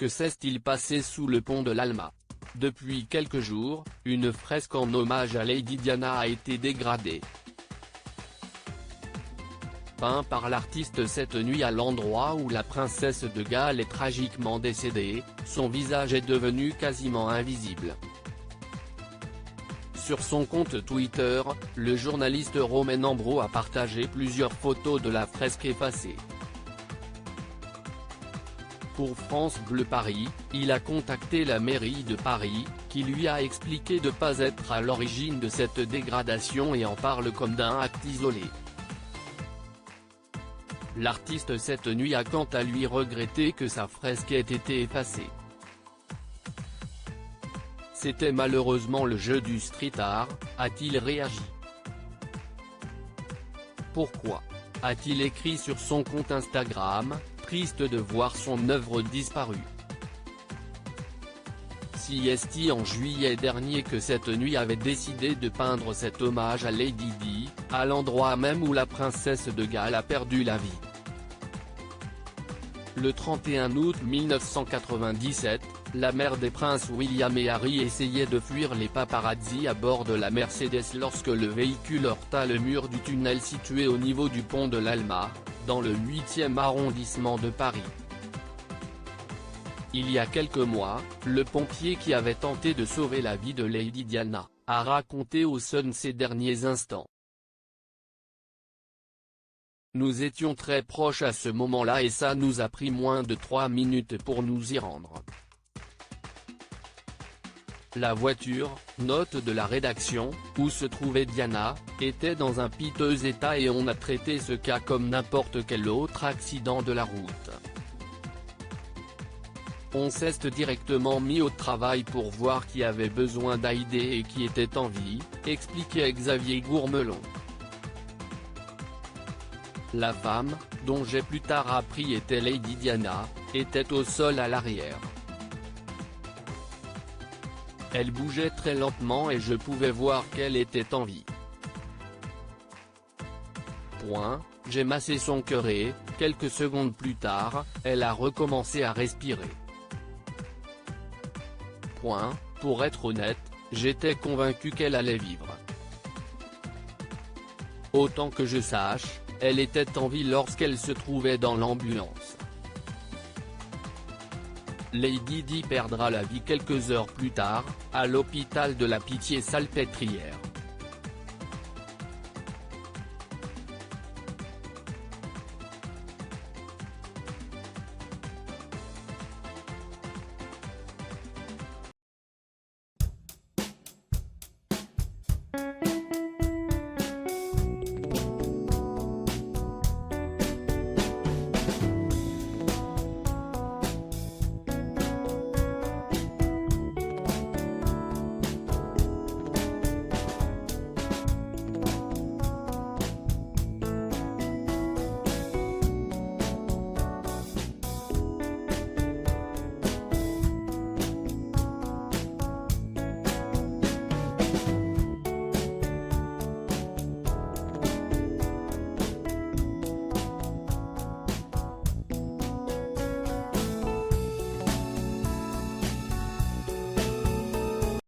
Que s'est-il passé sous le pont de l'Alma? Depuis quelques jours, une fresque en hommage à Lady Diana a été dégradée. Peint par l'artiste cette nuit à l'endroit où la princesse de Galles est tragiquement décédée, son visage est devenu quasiment invisible. Sur son compte Twitter, le journaliste Romain Ambro a partagé plusieurs photos de la fresque effacée. Pour France Bleu Paris, il a contacté la mairie de Paris, qui lui a expliqué de ne pas être à l'origine de cette dégradation et en parle comme d'un acte isolé. L'artiste cette nuit a quant à lui regretté que sa fresque ait été effacée. C'était malheureusement le jeu du street art, a-t-il réagi. Pourquoi a-t-il écrit sur son compte Instagram, triste de voir son œuvre disparue. Si est en juillet dernier que cette nuit avait décidé de peindre cet hommage à Lady Di, à l'endroit même où la princesse de Galles a perdu la vie. Le 31 août 1997, la mère des princes William et Harry essayait de fuir les paparazzi à bord de la Mercedes lorsque le véhicule heurta le mur du tunnel situé au niveau du pont de l'Alma, dans le 8e arrondissement de Paris. Il y a quelques mois, le pompier qui avait tenté de sauver la vie de Lady Diana, a raconté au Sun ces derniers instants. Nous étions très proches à ce moment-là et ça nous a pris moins de 3 minutes pour nous y rendre. La voiture, note de la rédaction, où se trouvait Diana, était dans un piteux état et on a traité ce cas comme n'importe quel autre accident de la route. On s'est directement mis au travail pour voir qui avait besoin d'aider et qui était en vie, expliquait Xavier Gourmelon. La femme, dont j'ai plus tard appris était Lady Diana, était au sol à l'arrière. Elle bougeait très lentement et je pouvais voir qu'elle était en vie. J'ai massé son cœur et, quelques secondes plus tard, elle a recommencé à respirer. Pour être honnête, j'étais convaincu qu'elle allait vivre. Autant que je sache, elle était en vie lorsqu'elle se trouvait dans l'ambulance. Lady Di perdra la vie quelques heures plus tard, à l'hôpital de la Pitié-Salpêtrière.